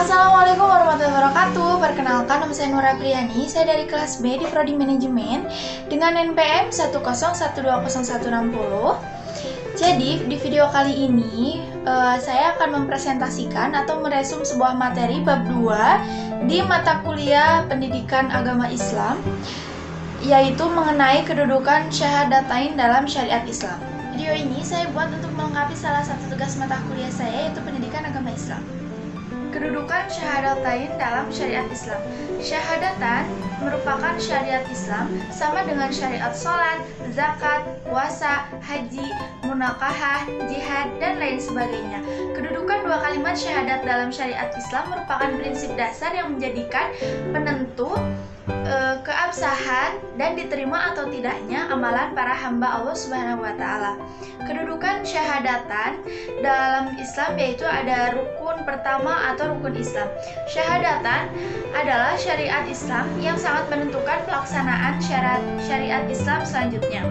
Assalamualaikum warahmatullahi wabarakatuh. Perkenalkan, nama saya Nura Priani. Saya dari kelas B di Prodi Manajemen dengan NPM 101201060. Jadi, di video kali ini saya akan mempresentasikan atau meresum sebuah materi bab 2 di mata kuliah Pendidikan Agama Islam, yaitu mengenai kedudukan syahadatain dalam syariat Islam. Video ini saya buat untuk melengkapi salah satu tugas mata kuliah saya, yaitu Pendidikan Agama Islam. Kedudukan syahadatain dalam syariat Islam. Syahadatan merupakan syariat Islam sama dengan syariat sholat, zakat, puasa, haji, munakahah, jihad, dan lain sebagainya. Kedudukan dua kalimat syahadat dalam syariat Islam merupakan prinsip dasar yang menjadikan penentu keabsahan dan diterima atau tidaknya amalan para hamba Allah Subhanahu wa Ta'ala. Kedudukan syahadatan dalam Islam yaitu ada rukun pertama atau rukun Islam. Syahadatan adalah syariat Islam yang sangat menentukan pelaksanaan syariat Islam selanjutnya.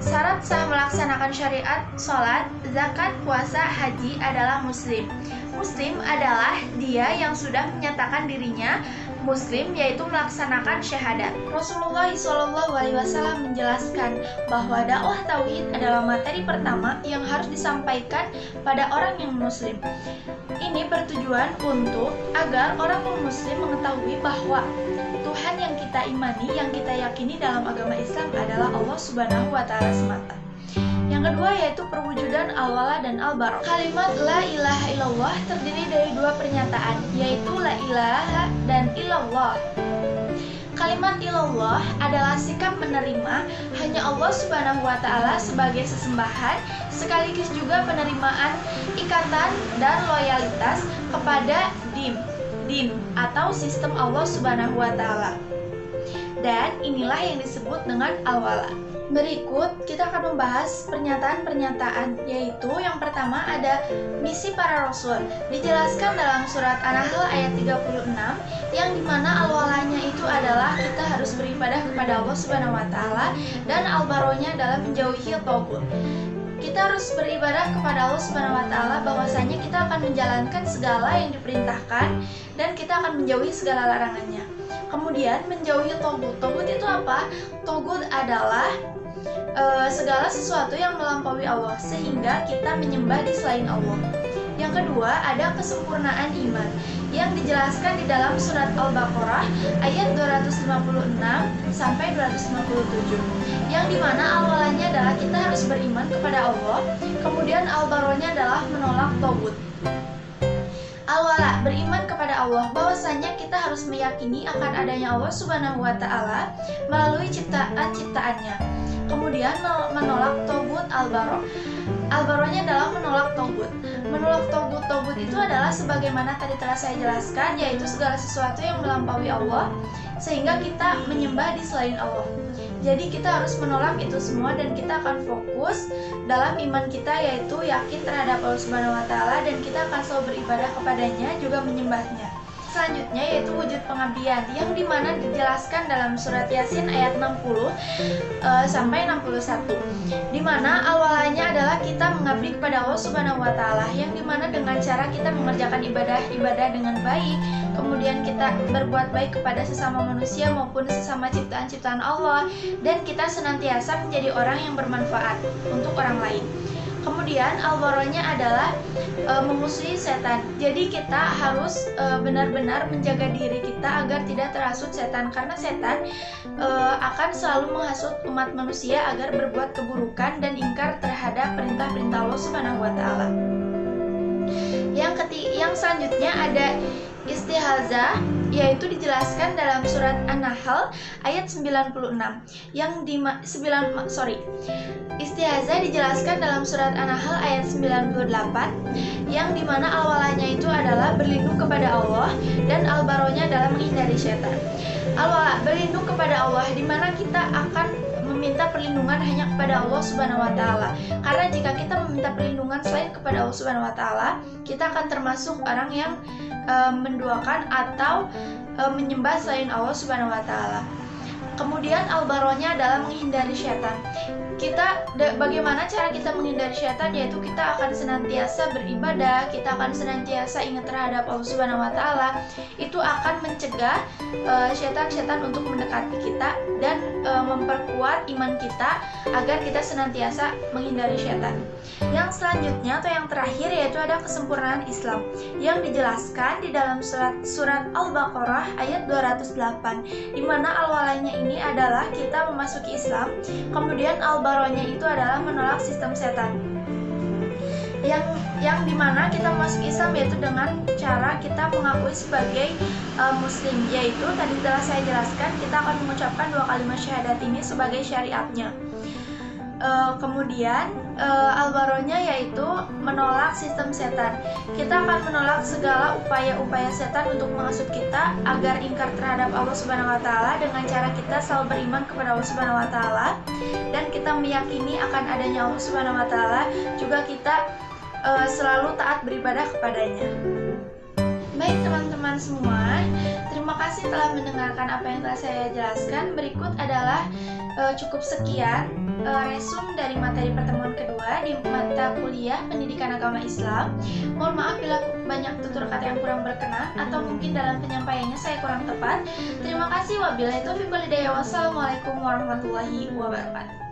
Syarat sah melaksanakan syariat sholat, zakat, puasa, haji adalah muslim. Muslim adalah dia yang sudah menyatakan dirinya Muslim, yaitu melaksanakan syahadat. Rasulullah SAW menjelaskan bahwa dakwah tauhid adalah materi pertama yang harus disampaikan pada orang yang Muslim. Ini bertujuan untuk agar orang non-Muslim mengetahui bahwa Tuhan yang kita imani, yang kita yakini dalam agama Islam adalah Allah Subhanahu wa Ta'ala semata. Yang kedua yaitu perwujudan al-wala dan al-bara. Kalimat la ilaha illallah terdiri dari dua pernyataan, yaitu la ilaha dan illallah. Kalimat ilallah adalah sikap menerima hanya Allah Subhanahu wa Ta'ala sebagai sesembahan, sekaligus juga penerimaan ikatan dan loyalitas kepada din atau sistem Allah Subhanahu wa Ta'ala. Dan inilah yang disebut dengan al-wala. Berikut kita akan membahas pernyataan-pernyataan, yaitu yang pertama ada misi para rasul. Dijelaskan dalam surat An-Nahl ayat 36, yang dimana al-walanya itu adalah kita harus beribadah kepada Allah Subhanahu wa Ta'ala, dan al-baronya adalah menjauhi taghut. Kita harus beribadah kepada Allah Subhanahu wa Ta'ala, bahwasanya kita akan menjalankan segala yang diperintahkan dan kita akan menjauhi segala larangannya. Kemudian menjauhi taghut. Taghut itu apa? Taghut adalah segala sesuatu yang melampaui Allah sehingga kita menyembah di selain Allah. Yang kedua ada kesempurnaan iman yang dijelaskan di dalam surat Al-Baqarah ayat 256 sampai 257, yang dimana awalnya adalah kita harus beriman kepada Allah, kemudian al-baronya adalah menolak taghut. Al-wala, beriman kepada Allah, bahwasanya kita harus meyakini akan adanya Allah Subhanahu wa Ta'ala melalui ciptaan-ciptaannya. Kemudian menolak taghut al-baro. Al-baronya adalah menolak taghut. Menolak taghut itu adalah sebagaimana tadi telah saya jelaskan, yaitu segala sesuatu yang melampaui Allah sehingga kita menyembah di selain Allah. Jadi kita harus menolak itu semua dan kita akan fokus dalam iman kita, yaitu yakin terhadap Allah Subhanahu wa Ta'ala, dan kita akan selalu beribadah kepadanya juga menyembahnya. Selanjutnya yaitu wujud pengabdian, yang dimana dijelaskan dalam surat Yasin ayat 60 sampai 61, dimana awalnya adalah kita mengabdi kepada Allah Subhanahu wa Ta'ala, yang dimana dengan cara kita mengerjakan ibadah dengan baik, kemudian kita berbuat baik kepada sesama manusia maupun sesama ciptaan-ciptaan Allah, dan kita senantiasa menjadi orang yang bermanfaat untuk orang lain. Kemudian al-baronya adalah memusuhi setan. Jadi kita harus benar-benar menjaga diri kita agar tidak terhasut setan, karena setan akan selalu menghasut umat manusia agar berbuat keburukan dan ingkar terhadap perintah-perintah Allah Subhanahu wa Ta'ala. Yang selanjutnya ada istihazah, yaitu dijelaskan dalam surat An-Nahl ayat 96. Istihazah dijelaskan dalam surat An-Nahl ayat 98, yang dimana awalnya itu adalah berlindung kepada Allah dan al-baronya adalah menghindari syaitan. Al-wala, berlindung kepada Allah, dimana kita akan meminta perlindungan hanya kepada Allah Subhanahu wa Ta'ala. Karena jika kita meminta perlindungan selain kepada Allah Subhanahu wa Ta'ala, kita akan termasuk orang yang menduakan atau menyembah selain Allah Subhanahu wa Ta'ala. Kemudian al-baronya adalah menghindari syaitan. bagaimana cara kita menghindari syaitan, yaitu kita akan senantiasa beribadah, kita akan senantiasa ingat terhadap Allah Subhanahu wa taala. Itu akan mencegah syaitan-syaitan untuk mendekati kita dan memperkuat iman kita agar kita senantiasa menghindari syaitan. Yang selanjutnya atau yang terakhir yaitu ada kesempurnaan Islam yang dijelaskan di dalam surat Al-Baqarah ayat 208, di mana al-walainya ini adalah kita memasuki Islam, kemudian al-baronya itu adalah menolak sistem setan. Yang dimana kita masuk Islam yaitu dengan cara kita mengakui sebagai muslim, yaitu tadi telah saya jelaskan kita akan mengucapkan 2 kalimat syahadat ini sebagai syariatnya. Kemudian al-baronya yaitu menolak sistem setan. Kita akan menolak segala upaya-upaya setan untuk menghasut kita agar ingkar terhadap Allah Subhanahu wa taala dengan cara kita selalu beriman kepada Allah Subhanahu wa taala dan kita meyakini akan adanya Allah Subhanahu wa taala, juga kita selalu taat beribadah kepadanya. Baik teman-teman semua, terima kasih telah mendengarkan apa yang telah saya jelaskan. Berikut adalah cukup sekian resum dari materi pertemuan kedua di mata kuliah Pendidikan Agama Islam. Mohon maaf bila banyak tutur kata yang kurang berkenan atau mungkin dalam penyampaiannya saya kurang tepat. Terima kasih. Wabillahi taufiq wal hidayah. Wassalamualaikum warahmatullahi wabarakatuh.